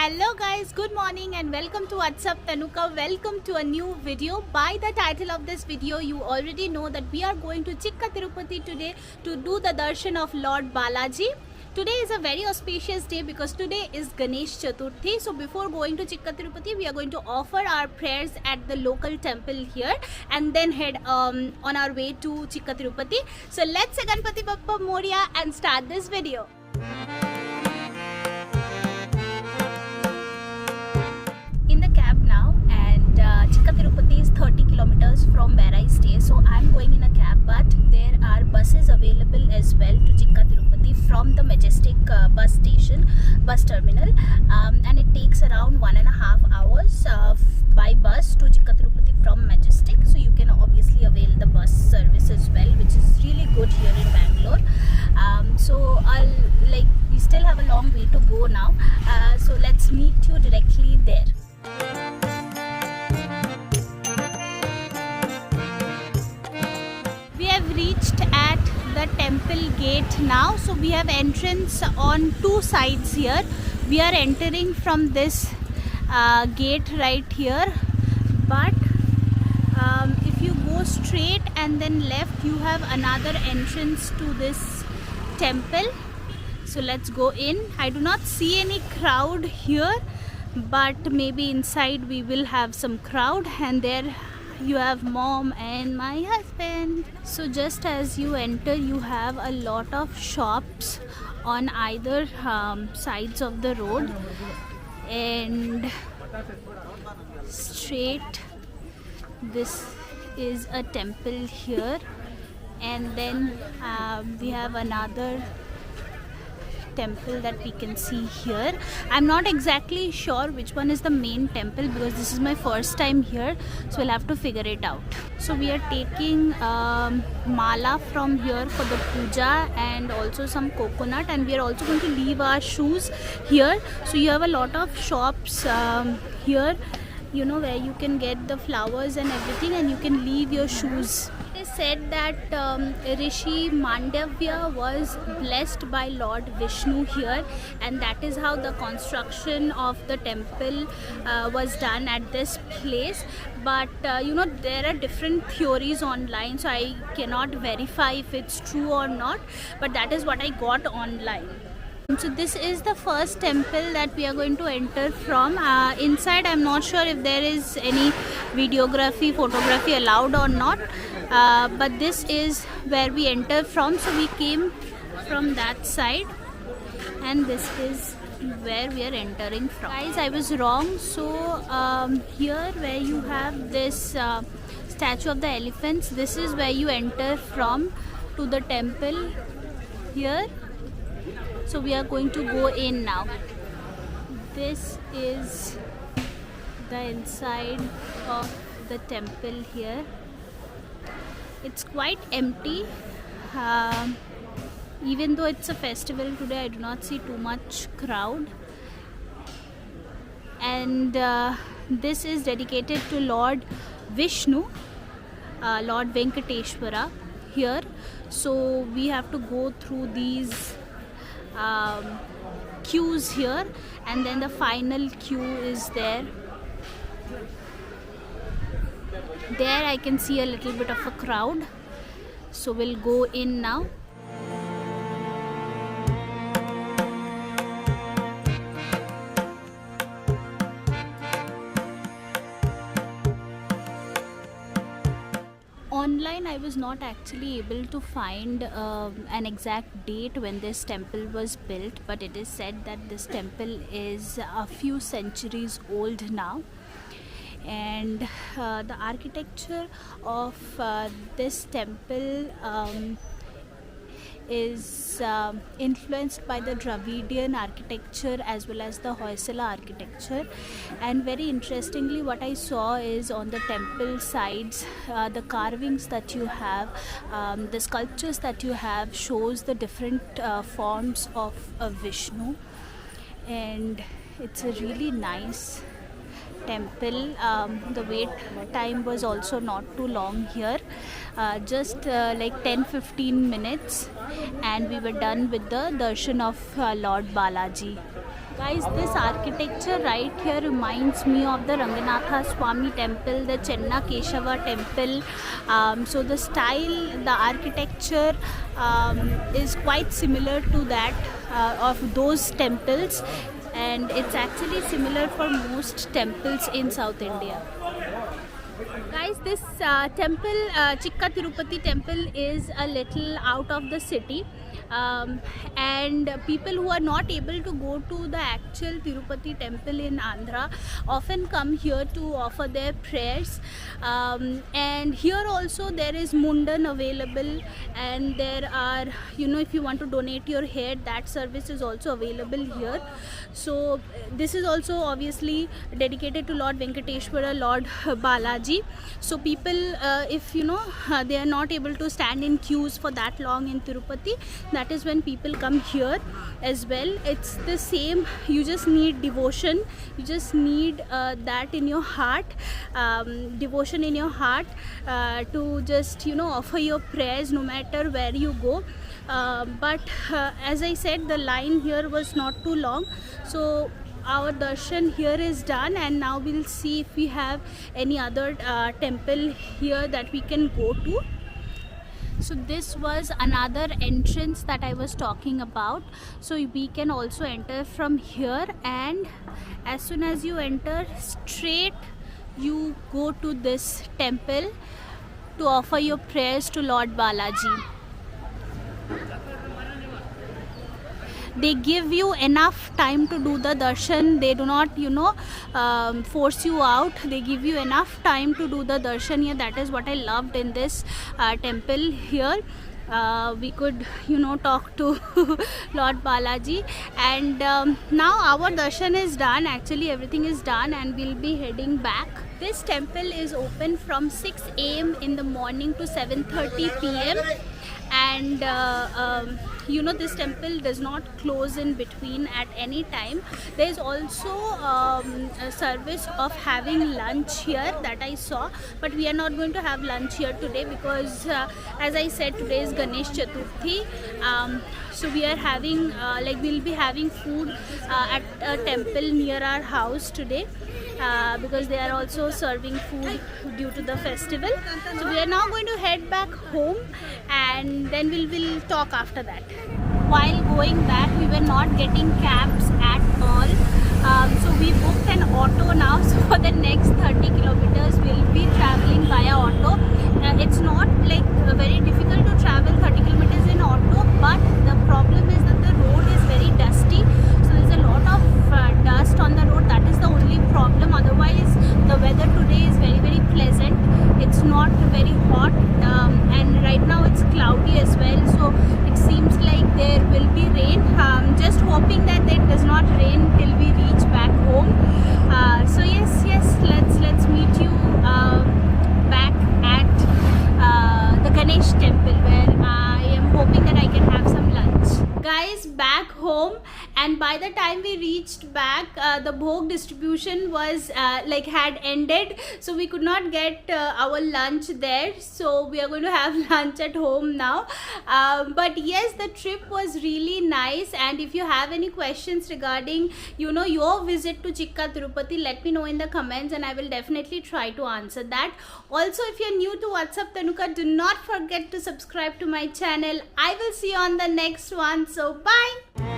Hello guys, good morning and welcome to What's Up Tanuka. Welcome to a new video. By the title of this video, you already know that we are going to Chikka Tirupati today to do the darshan of Lord Balaji. Today is a very auspicious day because today is Ganesh Chaturthi. So before going to Chikka Tirupati, we are going to offer our prayers at the local temple here and then head on our way to Chikka Tirupati. So let's say Ganpati Bappa Moria and start this video. In the cab now, and Chikka Tirupati is 30 kilometers from where I stay, so I'm going in a cab, but there are buses available as well to Chikka Tirupati from the Majestic bus terminal, and it takes around 1.5 hours by bus to Chikka Tirupati from Majestic, so you can obviously avail the bus service as well, which is really good here in Bangalore. So we still have a long way to go now, so let's meet you directly there. We have reached at the temple gate now, so we have entrance on two sides here. We are entering from this gate right here, but if you go straight and then left, you have another entrance to this temple. So let's go in. I do not see any crowd here, but maybe inside we will have some crowd, and there you have mom and my husband. So just as you enter, you have a lot of shops on either sides of the road, and straight this is a temple here, and then we have another temple that we can see here. I'm not exactly sure which one is the main temple because this is my first time here, so we'll have to figure it out. So we are taking mala from here for the puja and also some coconut, and we are also going to leave our shoes here. So you have a lot of shops here, you know, where you can get the flowers and everything, and you can leave your shoes. It is said that Rishi Mandavya was blessed by Lord Vishnu here, and that is how the construction of the temple was done at this place. But you know, there are different theories online, so I cannot verify if it's true or not, but that is what I got online. So this is the first temple that we are going to enter from. Inside I'm not sure if there is any videography, photography allowed or not, but this is where we enter from. So we came from that side, and this is where we are entering from. Guys, I was wrong. So here where you have this statue of the elephants, this is where you enter from to the temple here. So we are going to go in now. This is the inside of the temple here. It's quite empty. Even though it's a festival today, I do not see too much crowd. And this is dedicated to Lord Vishnu, Lord Venkateshwara here. So we have to go through these queues here, and then the final queue is there. There I can see a little bit of a crowd, so we'll go in now. Online I was not actually able to find an exact date when this temple was built, but it is said that this temple is a few centuries old now, and the architecture of this temple is influenced by the Dravidian architecture as well as the Hoysala architecture. And very interestingly, what I saw is on the temple sides, the carvings that you have, the sculptures that you have shows the different forms of Vishnu, and it's a really nice temple. The wait time was also not too long here, just like 10-15 minutes, and we were done with the darshan of Lord Balaji. Guys, this architecture right here reminds me of the Ranganatha Swami temple, the Chenna Keshava temple. So the style, the architecture is quite similar to that of those temples, and it's actually similar for most temples in South India. Guys, this temple, Chikka Tirupati temple, is a little out of the city, and people who are not able to go to the actual Tirupati temple in Andhra often come here to offer their prayers. And here also there is mundan available, and there are, if you want to donate your hair, that service is also available here. So this is also obviously dedicated to Lord Venkateshwara, Lord Balaji. So people, if they are not able to stand in queues for that long in Tirupati, that is when people come here as well. It's the same, you just need devotion, you just need that in your heart, devotion in your heart, to just offer your prayers no matter where you go. But as I said, the line here was not too long, so our darshan here is done, and now we'll see if we have any other temple here that we can go to. So this was another entrance that I was talking about. So we can also enter from here, and as soon as you enter, straight you go to this temple to offer your prayers to Lord Balaji. They give you enough time to do the darshan. They do not force you out. They give you enough time to do the darshan here. That is what I loved in this temple here. We could talk to Lord Balaji, and now our darshan is done. Actually everything is done, and we'll be heading back. This temple is open from 6 a.m. in the morning to 7:30 p.m. and this temple does not close in between at any time. There is also a service of having lunch here that I saw, but we are not going to have lunch here today because as I said, today is Ganesh Chaturthi. So we are having we'll be having food at a temple near our house today, because they are also serving food due to the festival. So we are now going to head back home, and then we will talk after that. While going back, we were not getting cabs at all, so we booked an auto now. So for the next 30 kilometers we'll be traveling via auto. It's not very difficult to travel 30 kilometers in auto, but the problem is that the road is very dusty. So there's a lot of dust on the road. That is the only problem. Otherwise the weather today is very, very pleasant. It's not very hot, and right now it's cloudy as well, so it seems like there will be rain. Just hoping that it does not rain till we reach back home. So yes, let's meet you back at the Ganesh temple, where I am hoping that I can have some lunch. Guys, back home, and by the time we reached back, the bhog distribution was had ended, so we could not get our lunch there. So we are going to have lunch at home now. But yes, the trip was really nice, and if you have any questions regarding your visit to Chikka Tirupati, let me know in the comments, and I will definitely try to answer that. Also, if you're new to What's Up Tanuka, do not forget to subscribe to my channel. I will see you on the next one. So bye.